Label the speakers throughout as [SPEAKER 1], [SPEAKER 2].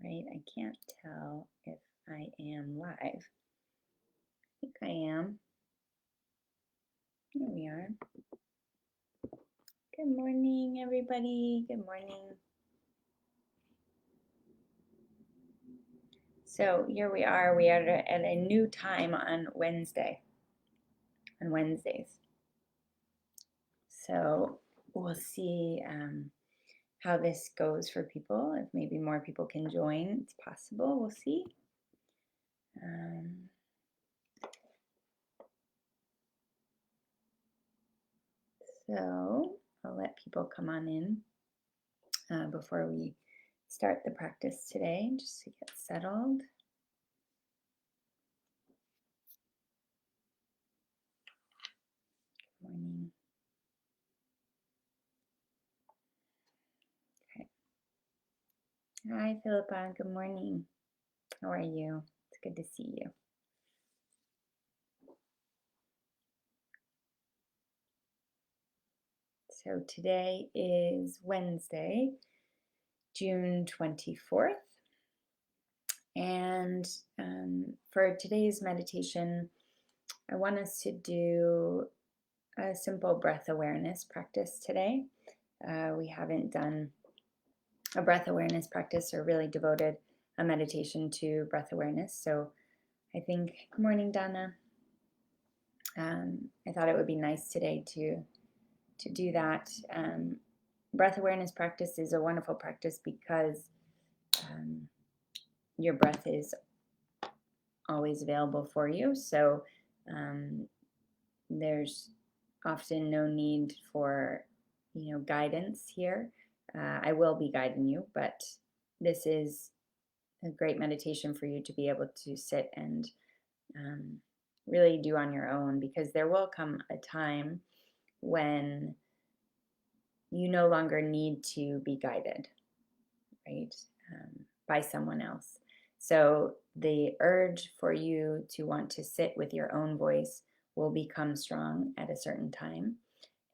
[SPEAKER 1] right? I can't tell if I am live. I think I am. Here we are. Good morning, everybody. Good morning. So here we are. We are at a new time on Wednesdays. So we'll see how this goes for people. If maybe more people can join, it's possible. We'll see. So I'll let people come on in before we start the practice today, just to get settled. Good morning. Okay. Hi, Philippa. Good morning. How are you? It's good to see you. So today is Wednesday, June 24th. And for today's meditation, I want us to do a simple breath awareness practice today. We haven't done a breath awareness practice or really devoted a meditation to breath awareness. So I think, good morning, Donna. I thought it would be nice today to do that. Breath awareness practice is a wonderful practice because your breath is always available for you. So there's often no need for guidance here. I will be guiding you, but this is a great meditation for you to be able to sit and really do on your own, because there will come a time when you no longer need to be guided, right, by someone else. So the urge for you to want to sit with your own voice will become strong at a certain time.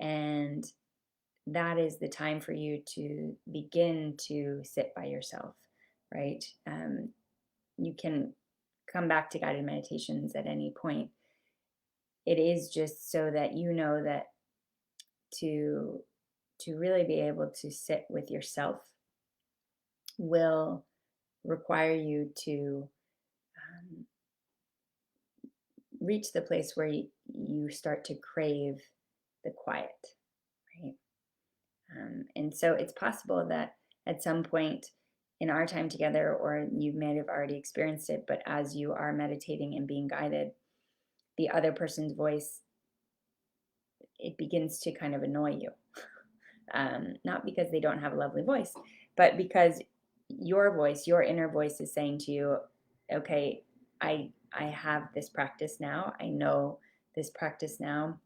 [SPEAKER 1] And that is the time for you to begin to sit by yourself, right? You can come back to guided meditations at any point. It is just so that you know that to really be able to sit with yourself will require you to reach the place where you start to crave the quiet, right? And so it's possible that at some point in our time together, or you may have already experienced it, but as you are meditating and being guided, the other person's voice, it begins to kind of annoy you. Not because they don't have a lovely voice, but because your voice, your inner voice is saying to you, okay, I have this practice now. I know this practice now.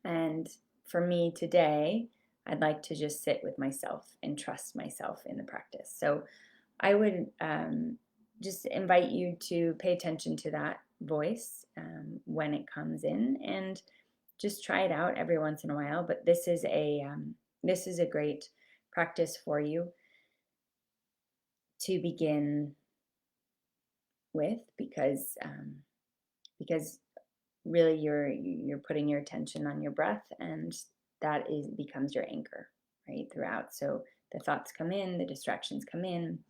[SPEAKER 1] And for me today, I'd like to just sit with myself and trust myself in the practice. So I would just invite you to pay attention to that voice when it comes in, and just try it out every once in a while. But this is a great practice for you to begin with, because really you're putting your attention on your breath, and that becomes your anchor, right, throughout. So the thoughts come in, the distractions come in,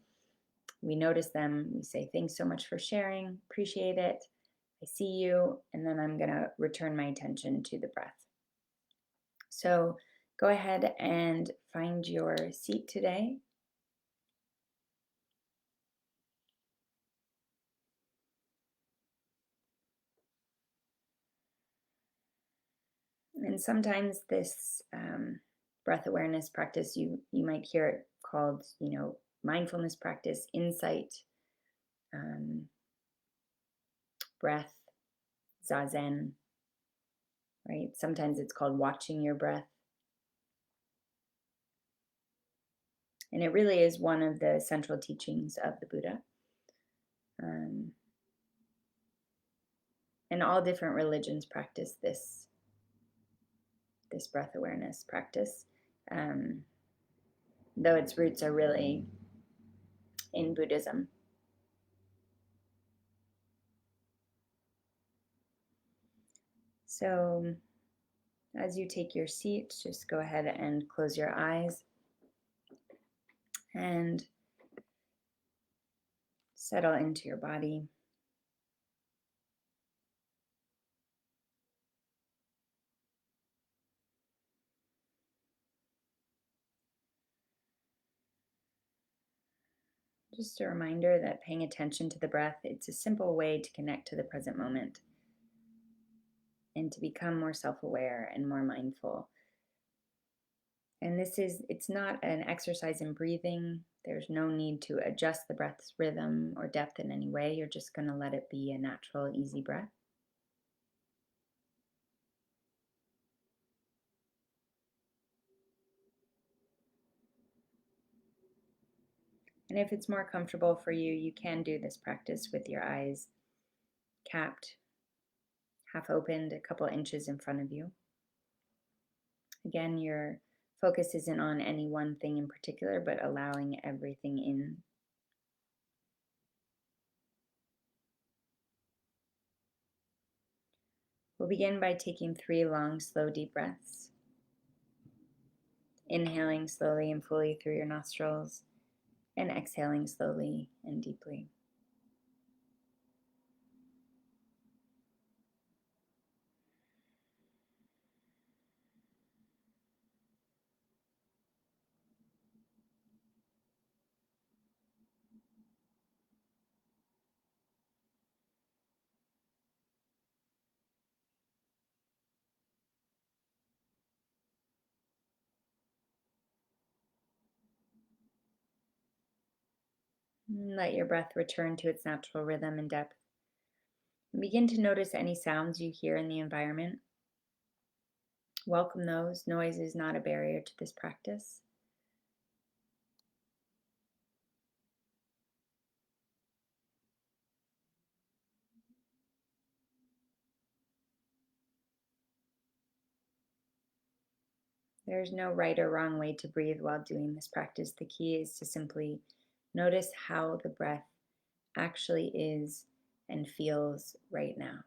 [SPEAKER 1] we notice them, we say thanks so much for sharing, appreciate it, I see you, and then I'm going to return my attention to the breath. So go ahead and find your seat today. And sometimes this breath awareness practice, you might hear it called, mindfulness practice, insight, breath, zazen, right? Sometimes it's called watching your breath. And it really is one of the central teachings of the Buddha. And all different religions practice this breath awareness practice, though its roots are really in Buddhism. So as you take your seat, just go ahead and close your eyes and settle into your body. Just a reminder that paying attention to the breath, it's a simple way to connect to the present moment and to become more self-aware and more mindful. And it's not an exercise in breathing. There's no need to adjust the breath's rhythm or depth in any way. You're just going to let it be a natural, easy breath. And if it's more comfortable for you, you can do this practice with your eyes capped, half opened, a couple inches in front of you. Again, your focus isn't on any one thing in particular, but allowing everything in. We'll begin by taking 3 long, slow, deep breaths. Inhaling slowly and fully through your nostrils, and exhaling slowly and deeply. Let your breath return to its natural rhythm and depth. And begin to notice any sounds you hear in the environment. Welcome those. Noise is not a barrier to this practice. There's no right or wrong way to breathe while doing this practice. The key is to simply notice how the breath actually is and feels right now.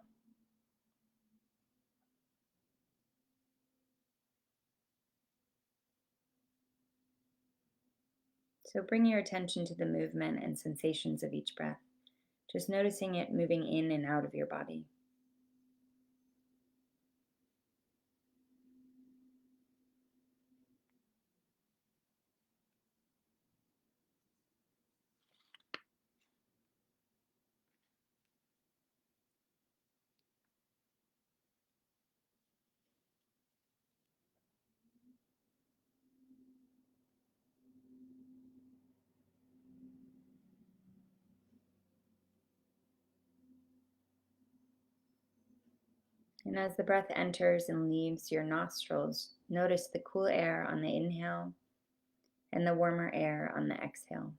[SPEAKER 1] So bring your attention to the movement and sensations of each breath, just noticing it moving in and out of your body. And as the breath enters and leaves your nostrils, notice the cool air on the inhale and the warmer air on the exhale.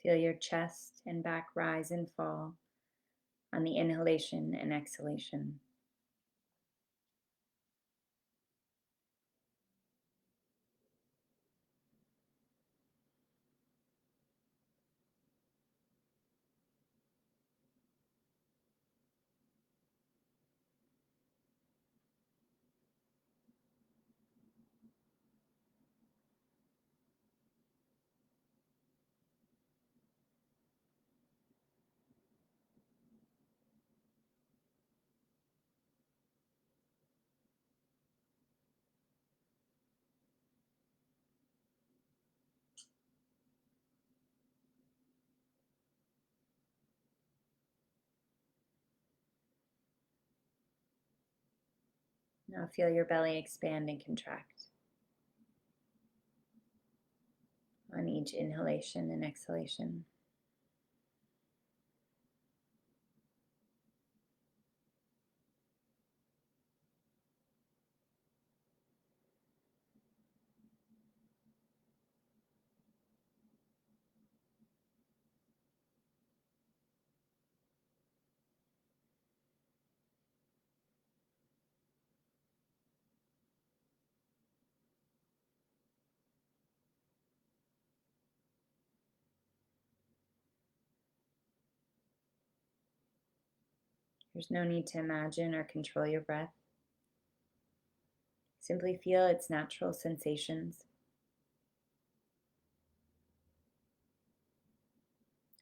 [SPEAKER 1] Feel your chest and back rise and fall on the inhalation and exhalation. Now feel your belly expand and contract on each inhalation and exhalation. There's no need to imagine or control your breath. Simply feel its natural sensations.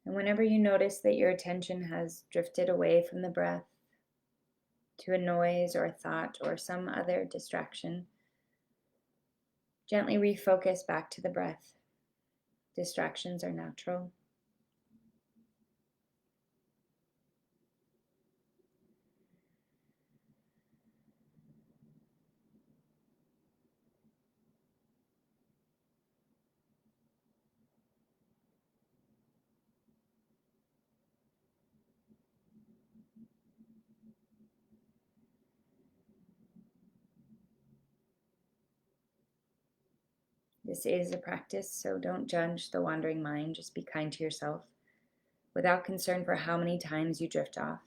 [SPEAKER 1] And whenever you notice that your attention has drifted away from the breath to a noise or a thought or some other distraction, gently refocus back to the breath. Distractions are natural. This is a practice, so don't judge the wandering mind. Just be kind to yourself without concern for how many times you drift off.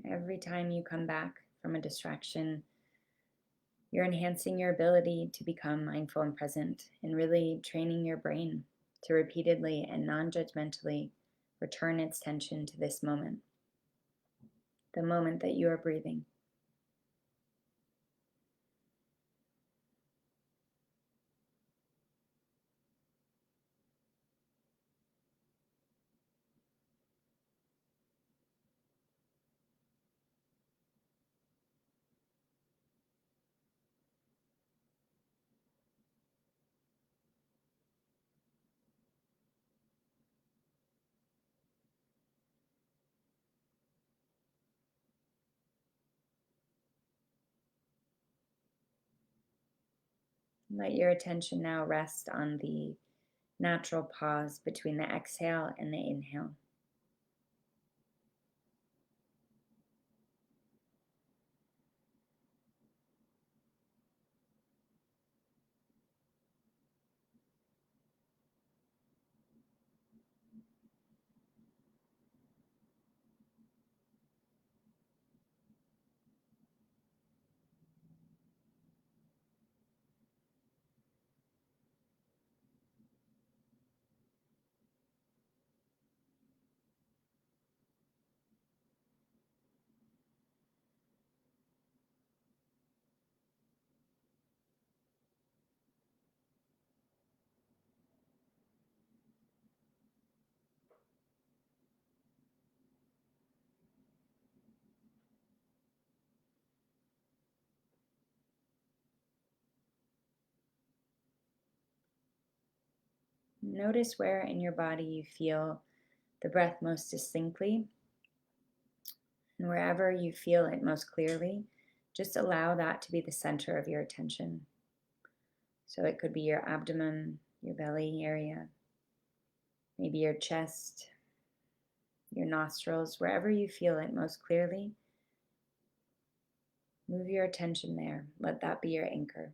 [SPEAKER 1] Every time you come back from a distraction, you're enhancing your ability to become mindful and present and really training your brain to repeatedly and non-judgmentally return its attention to this moment, the moment that you are breathing. Let your attention now rest on the natural pause between the exhale and the inhale. Notice where in your body you feel the breath most distinctly, and wherever you feel it most clearly, just allow that to be the center of your attention. So it could be your abdomen, your belly area, maybe your chest, your nostrils, wherever you feel it most clearly. Move your attention there. Let that be your anchor.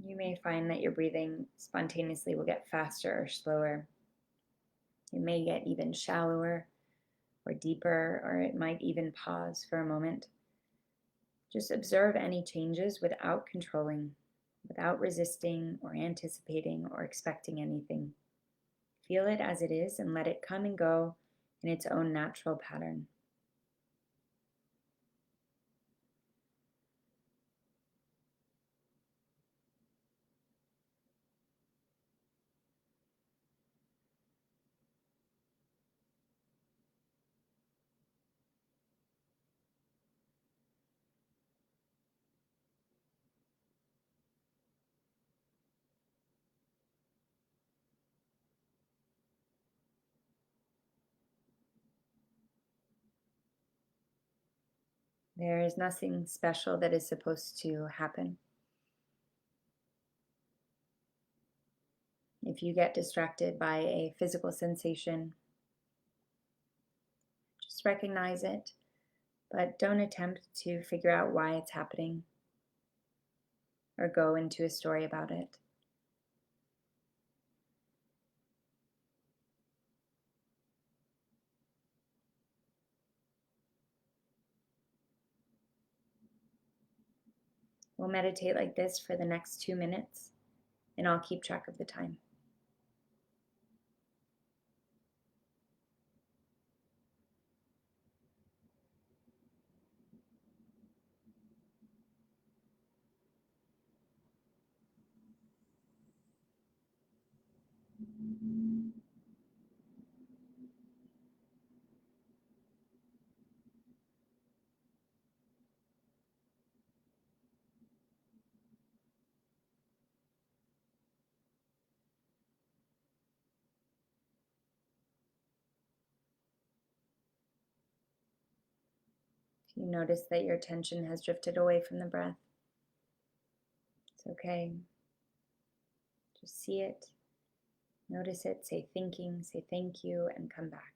[SPEAKER 1] You may find that your breathing spontaneously will get faster or slower. It may get even shallower or deeper, or it might even pause for a moment. Just observe any changes without controlling, without resisting or anticipating or expecting anything. Feel it as it is and let it come and go in its own natural pattern. There is nothing special that is supposed to happen. If you get distracted by a physical sensation, just recognize it, but don't attempt to figure out why it's happening or go into a story about it. We'll meditate like this for the next 2 minutes, and I'll keep track of the time. If you notice that your attention has drifted away from the breath, it's okay. Just see it, notice it, say thinking, say thank you, and come back.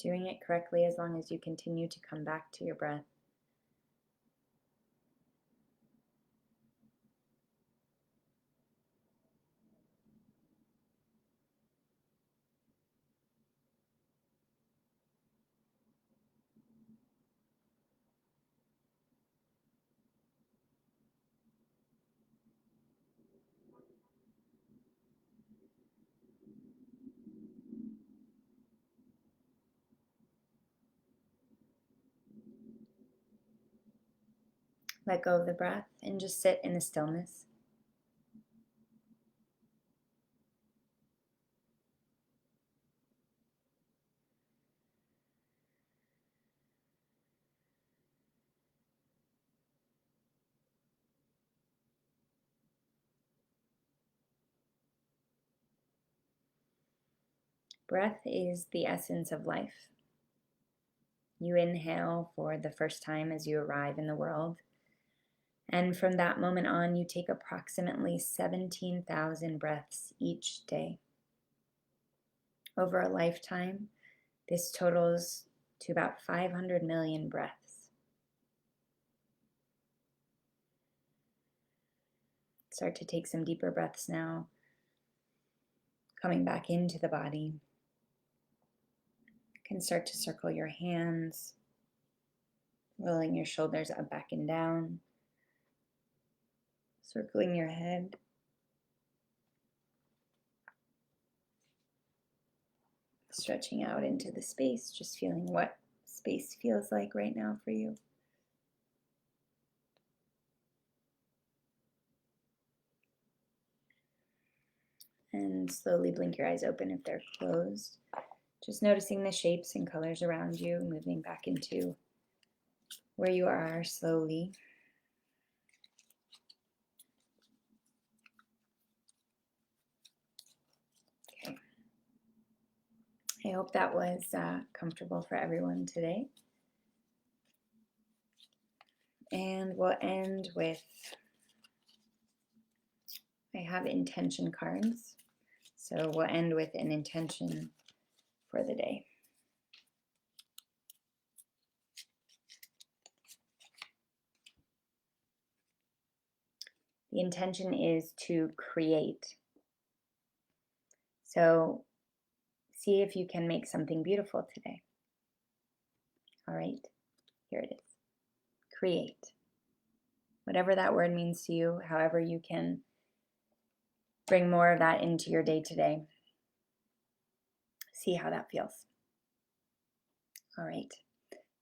[SPEAKER 1] Doing it correctly as long as you continue to come back to your breath. Let go of the breath and just sit in the stillness. Breath is the essence of life. You inhale for the first time as you arrive in the world. And from that moment on, you take approximately 17,000 breaths each day. Over a lifetime, this totals to about 500 million breaths. Start to take some deeper breaths now, coming back into the body. You can start to circle your hands, rolling your shoulders up, back, and down, circling your head. Stretching out into the space, just feeling what space feels like right now for you. And slowly blink your eyes open if they're closed. Just noticing the shapes and colors around you, moving back into where you are slowly. Okay. I hope that was comfortable for everyone today. And we'll end with, I have intention cards. So we'll end with an intention for the day. The intention is to create. So see if you can make something beautiful today. All right, here it is. Create. Whatever that word means to you, however you can bring more of that into your day today. See how that feels. All right.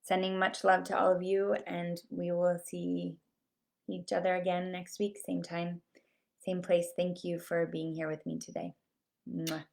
[SPEAKER 1] Sending much love to all of you, and we will see each other again next week, same time, same place. Thank you for being here with me today. Mwah.